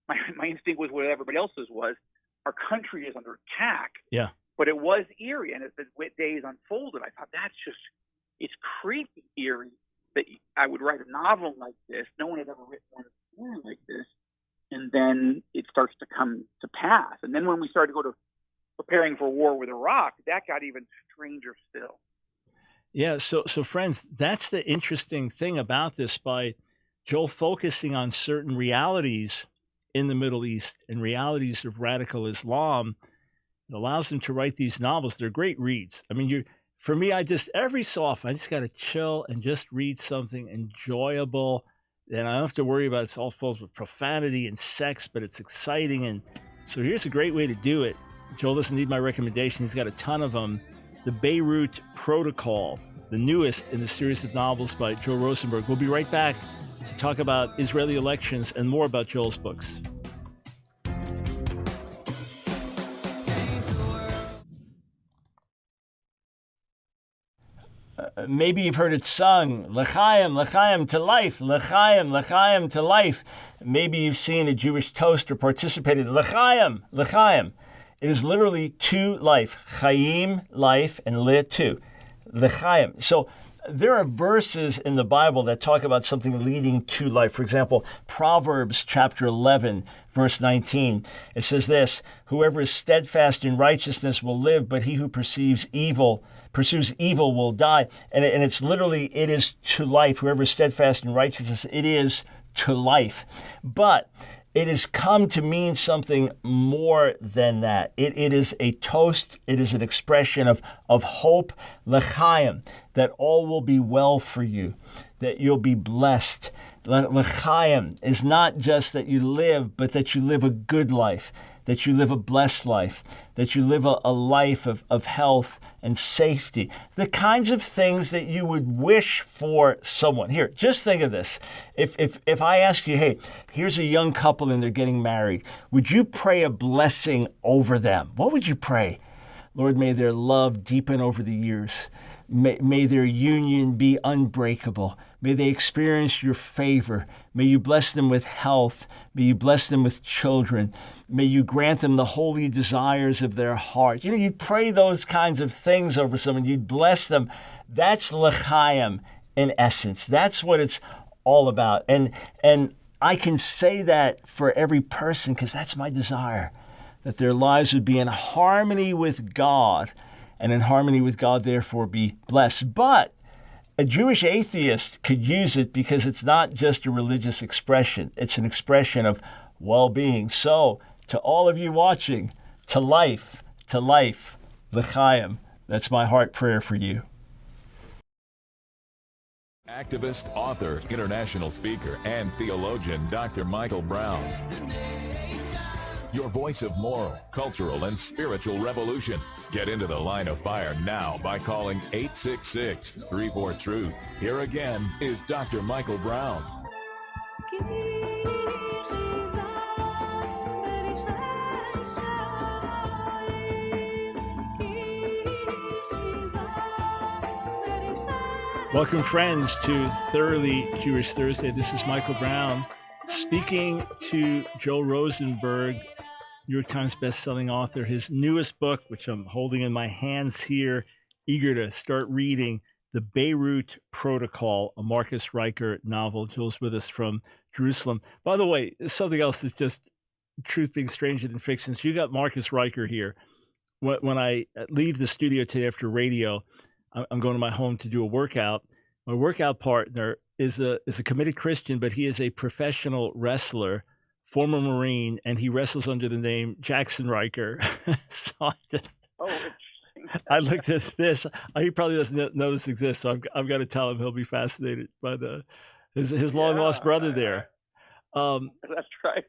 My instinct was what everybody else's was. Our country is under attack. Yeah. But it was eerie. And as the days unfolded, I thought it's creepy eerie that I would write a novel like this. No one had ever written one like this. And then it starts to come to pass. And then when we started to go to preparing for war with Iraq, that got even stranger still. Yeah. So friends, that's the interesting thing about this. By Joel focusing on certain realities in the Middle East and realities of radical Islam, it allows him to write these novels. They're great reads. I mean, for me, every so often, I just got to chill and just read something enjoyable. And I don't have to worry about it's all full of profanity and sex, but it's exciting. And so here's a great way to do it. Joel doesn't need my recommendation. He's got a ton of them. The Beirut Protocol, the newest in the series of novels by Joel Rosenberg. We'll be right back to talk about Israeli elections and more about Joel's books. Maybe you've heard it sung, L'chaim, L'chaim to life, L'chaim, L'chaim to life. Maybe you've seen a Jewish toast or participated, L'chaim, L'chaim. It is literally to life, Chaim, life, and Le, to, L'chaim. So there are verses in the Bible that talk about something leading to life. For example, Proverbs chapter 11, verse 19. It says this, whoever is steadfast in righteousness will live, but he who pursues evil will die. And it's literally, it is to life. Whoever is steadfast in righteousness, it is to life. But it has come to mean something more than that. It is a toast. It is an expression of hope, l'chaim, that all will be well for you, that you'll be blessed. L'chaim is not just that you live, but that you live a good life, that you live a blessed life, that you live a life of health and safety, the kinds of things that you would wish for someone. Here, just think of this. If I ask you, hey, here's a young couple and they're getting married, would you pray a blessing over them? What would you pray? Lord, may their love deepen over the years. May their union be unbreakable. May they experience your favor. May you bless them with health. May you bless them with children. May you grant them the holy desires of their heart. You pray those kinds of things over someone. You'd bless them. That's l'chaim in essence. That's what it's all about. And I can say that for every person because that's my desire, that their lives would be in harmony with God, and in harmony with God, therefore, be blessed. But a Jewish atheist could use it because it's not just a religious expression. It's an expression of well-being. So, to all of you watching, to life, l'chaim. That's my heart prayer for you. Activist, author, international speaker, and theologian, Dr. Michael Brown. Your voice of moral, cultural, and spiritual revolution. Get into the line of fire now by calling 866-34-TRUTH. Here again is Dr. Michael Brown. Welcome, friends, to Thoroughly Jewish Thursday. This is Michael Brown speaking to Joel Rosenberg, New York Times bestselling author. His newest book, which I'm holding in my hands here, eager to start reading, The Beirut Protocol, a Marcus Riker novel. Joel's with us from Jerusalem. By the way, something else is just truth being stranger than fiction. So you got Marcus Riker here. When I leave the studio today after radio, I'm going to my home to do a workout. My workout partner is a committed Christian, but he is a professional wrestler, former Marine, and he wrestles under the name Jackson Riker. So I looked at this. He probably doesn't know this exists, so I've got to tell him. He'll be fascinated by his long lost brother there. That's right.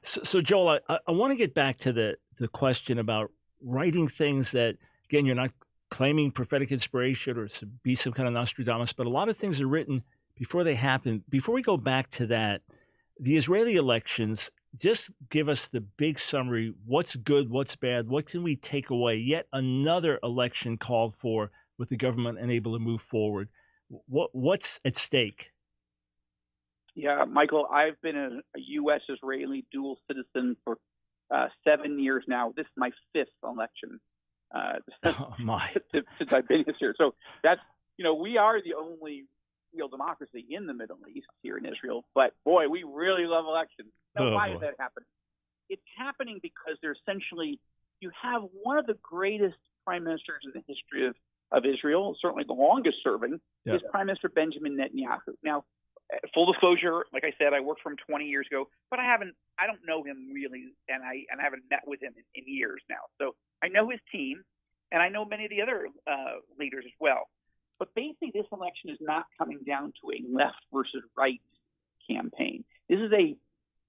So Joel, I want to get back to the question about writing things that, again, you're not claiming prophetic inspiration or to be some kind of Nostradamus, but a lot of things are written before they happen. Before we go back to that, the Israeli elections, just give us the big summary. What's good? What's bad? What can we take away? Yet another election called for with the government unable to move forward. What's at stake? Yeah, Michael, I've been a U.S.-Israeli dual citizen for 7 years now. This is my 5th election. Since I've been here. So that's, we are the only real democracy in the Middle East here in Israel. But boy, we really love elections. Now, why is that happening? It's happening because they're essentially, you have one of the greatest prime ministers in the history of Israel, certainly the longest serving, is Prime Minister Benjamin Netanyahu. Now, full disclosure, like I said, I worked for him 20 years ago, but I don't know him really, and I haven't met with him in years now. So I know his team, and I know many of the other leaders as well. But basically, this election is not coming down to a left versus right campaign. This is a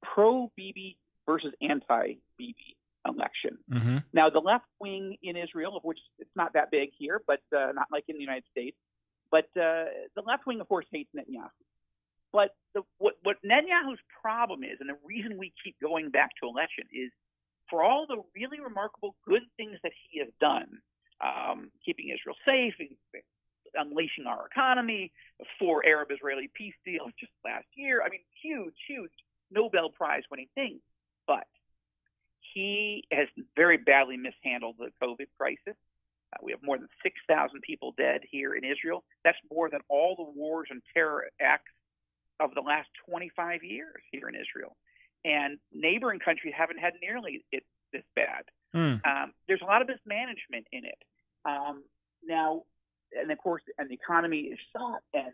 pro-Bibi versus anti-Bibi election. Mm-hmm. Now, the left wing in Israel, of which it's not that big here, but not like in the United States, but the left wing, of course, hates Netanyahu. But what Netanyahu's problem is, and the reason we keep going back to election, is for all the really remarkable good things that he has done, keeping Israel safe, unleashing our economy, the 4 Arab-Israeli peace deals just last year. I mean, huge Nobel Prize-winning things. But he has very badly mishandled the COVID crisis. We have more than 6,000 people dead here in Israel. That's more than all the wars and terror acts of the last 25 years here in Israel. And neighboring countries haven't had nearly it this bad. There's a lot of mismanagement in it. Now, and of course, and the economy is shot, and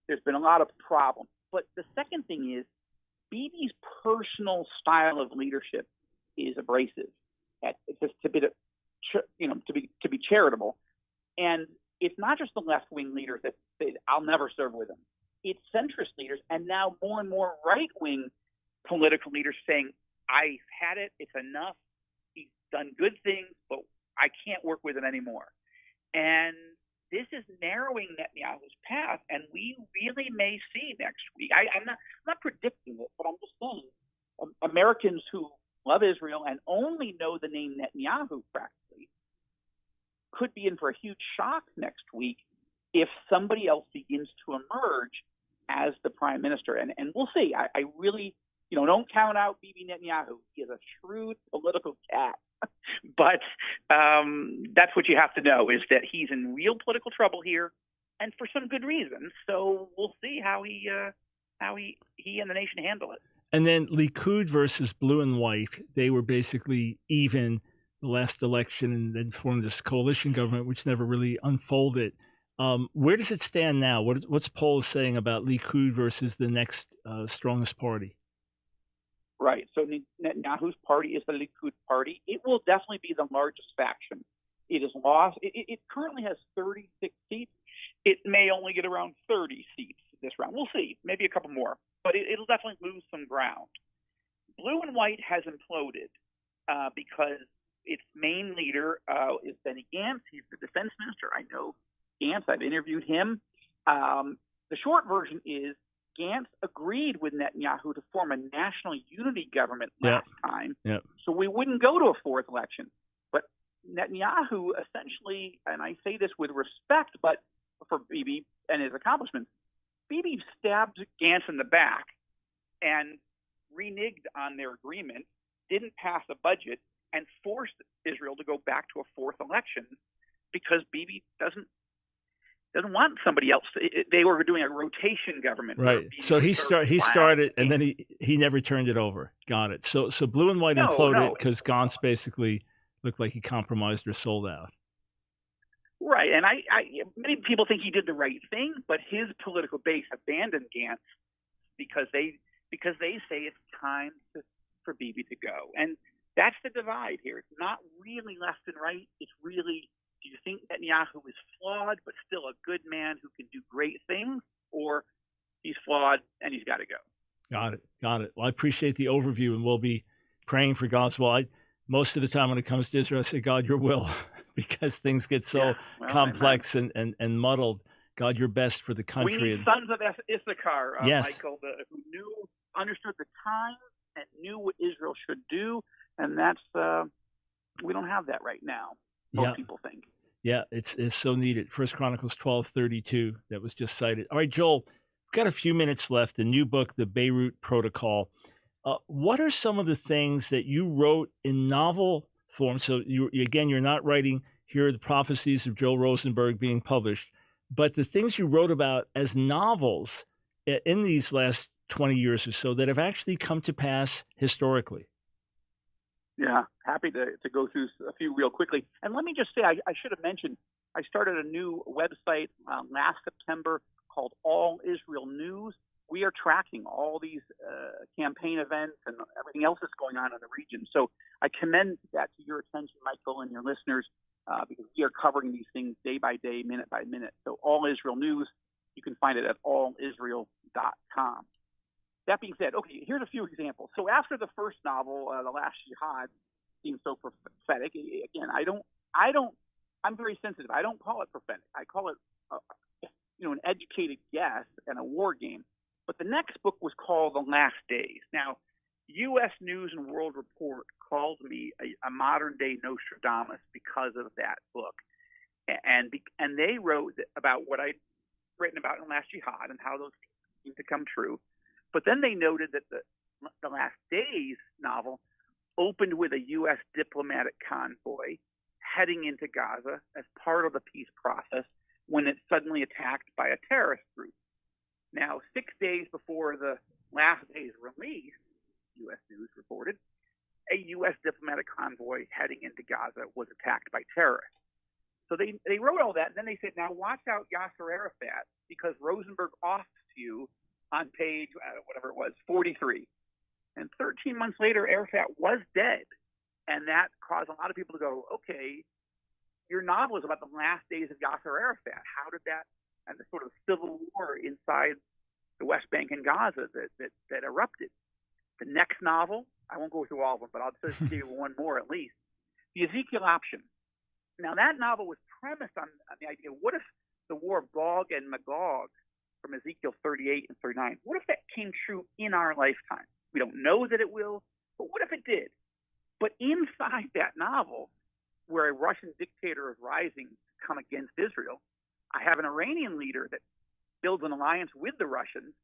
there's been a lot of problems. But the second thing is Bibi's personal style of leadership is abrasive. It's just to be charitable, and it's not just the left-wing leaders that say, "I'll never serve with him." It's centrist leaders, and now more and more right-wing political leaders saying, "I've had it. It's enough. He's done good things, but I can't work with him anymore." And this is narrowing Netanyahu's path, and we really may see next week. I'm not predicting it, but I'm just saying Americans who love Israel and only know the name Netanyahu practically could be in for a huge shock next week if somebody else begins to emerge as the prime minister. And we'll see. I really, don't count out Bibi Netanyahu. He is a shrewd political cat. But that's what you have to know, is that he's in real political trouble here, and for some good reason. So we'll see how he and the nation handle it. And then Likud versus Blue and White, they were basically even the last election and then formed this coalition government, which never really unfolded. Where does it stand now? What's polls saying about Likud versus the next strongest party? Right. So Netanyahu's party is the Likud party. It will definitely be the largest faction. It is lost. It currently has 36 seats. It may only get around 30 seats this round. We'll see. Maybe a couple more. But it'll definitely lose some ground. Blue and White has imploded because its main leader is Benny Gantz. He's the defense minister. I know Gantz. I've interviewed him. The short version is Gantz agreed with Netanyahu to form a national unity government last time, so we wouldn't go to a fourth election. But Netanyahu essentially, and I say this with respect, but for Bibi and his accomplishments, Bibi stabbed Gantz in the back and reneged on their agreement, didn't pass a budget, and forced Israel to go back to a fourth election because Bibi doesn't want somebody else. They were doing a rotation government. Right. So he started, and then he never turned it over. Got it. So Blue and White imploded because Gantz basically looked like he compromised or sold out. Right. And many people think he did the right thing, but his political base abandoned Gantz because they say it's time for Bibi to go. And that's the divide here. It's not really left and right. It's really, do you think Netanyahu is flawed but still a good man who can do great things, or he's flawed and he's got to go? Got it. Well, I appreciate the overview, and we'll be praying for God's will. Most of the time when it comes to Israel, I say, God, your will, because things get so complex and muddled. God, your best for the country. We need sons of Issachar, yes. Michael, who understood the times and knew what Israel should do, and that's we don't have that right now. Most people think. Yeah, it's so needed. 1 Chronicles 12:32 that was just cited. All right, Joel, we've got a few minutes left. The new book, The Beirut Protocol. What are some of the things that you wrote in novel form? So you're not writing, here are the prophecies of Joel Rosenberg being published, but the things you wrote about as novels in these last 20 years or so that have actually come to pass historically. Yeah, happy to go through a few real quickly. And let me just say, I should have mentioned, I started a new website last September called All Israel News. We are tracking all these campaign events and everything else that's going on in the region. So I commend that to your attention, Michael, and your listeners, because we are covering these things day by day, minute by minute. So All Israel News, you can find it at allisrael.com. That being said, okay, here's a few examples. So after the first novel, The Last Jihad, seems so prophetic. Again, I'm very sensitive. I don't call it prophetic. I call it, an educated guess and a war game. But the next book was called The Last Days. Now, U.S. News and World Report called me a modern-day Nostradamus because of that book. And they wrote about what I'd written about in The Last Jihad and how those seem to come true. But then they noted that the Last Days novel opened with a U.S. diplomatic convoy heading into Gaza as part of the peace process when it's suddenly attacked by a terrorist group. Now, 6 days before the Last Days release, U.S. News reported, a U.S. diplomatic convoy heading into Gaza was attacked by terrorists. So they wrote all that, and then they said, now watch out Yasser Arafat, because Rosenberg offers you on page, whatever it was, 43. And 13 months later, Arafat was dead. And that caused a lot of people to go, okay, your novel is about the last days of Yasser Arafat. How did that, and the sort of civil war inside the West Bank and Gaza that erupted. The next novel, I won't go through all of them, but I'll just give you one more at least. The Ezekiel Option. Now, that novel was premised on the idea, what if the war of Gog and Magog from Ezekiel 38 and 39, what if that came true in our lifetime? We don't know that it will, but what if it did? But inside that novel, where a Russian dictator is rising to come against Israel, I have an Iranian leader that builds an alliance with the Russians,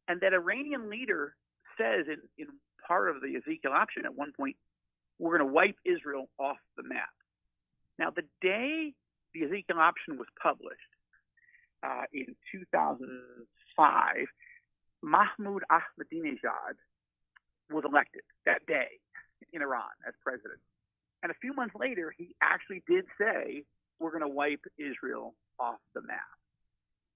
and that Iranian leader says in part of the Ezekiel Option at one point, we're going to wipe Israel off the map. Now, the day the Ezekiel Option was published in 2005, Mahmoud Ahmadinejad was elected that day in Iran as president. And a few months later, he actually did say, we're going to wipe Israel off the map.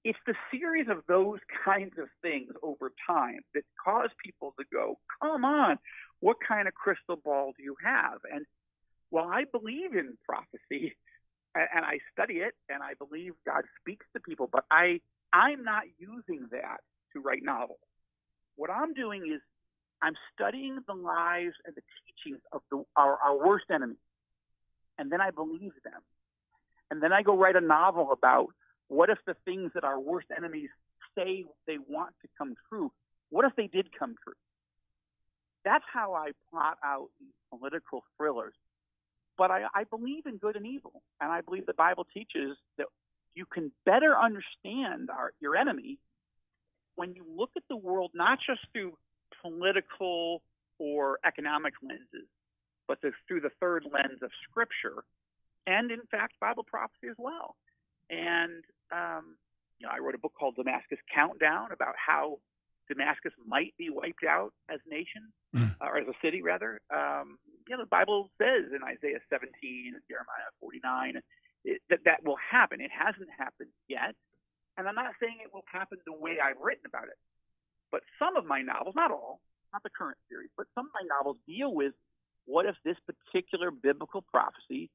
It's the series of those kinds of things over time that cause people to go, come on, what kind of crystal ball do you have? And while I believe in prophecy, and I study it, and I believe God speaks to people, but I'm not using that to write novels. What I'm doing is I'm studying the lives and the teachings of our worst enemies, and then I believe them. And then I go write a novel about what if the things that our worst enemies say they want to come true, what if they did come true? That's how I plot out these political thrillers. But I believe in good and evil, and I believe the Bible teaches that you can better understand your enemy when you look at the world not just through political or economic lenses, but through the third lens of Scripture, and in fact, Bible prophecy as well. And I wrote a book called Damascus Countdown about how Damascus might be wiped out as a nation, or as a city, rather. The Bible says in Isaiah 17 and Jeremiah 49 that will happen. It hasn't happened yet. And I'm not saying it will happen the way I've written about it. But some of my novels, not all, not the current series, but some of my novels deal with what if this particular biblical prophecy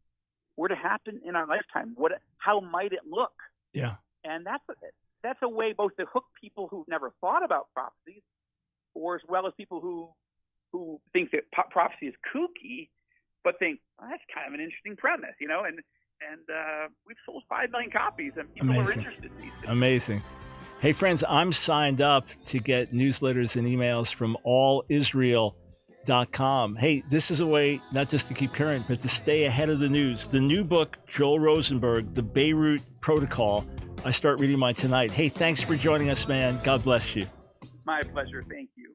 were to happen in our lifetime? How might it look? Yeah. And that's a way both to hook people who've never thought about prophecies, or as well as people who think that prophecy is kooky, but think, well, that's kind of an interesting premise, and we've sold 5 million copies, and people are interested in these things. Amazing. Hey, friends, I'm signed up to get newsletters and emails from allisrael.com. Hey, this is a way not just to keep current, but to stay ahead of the news. The new book, Joel Rosenberg, The Beirut Protocol, I start reading mine tonight. Hey, thanks for joining us, man. God bless you. My pleasure. Thank you.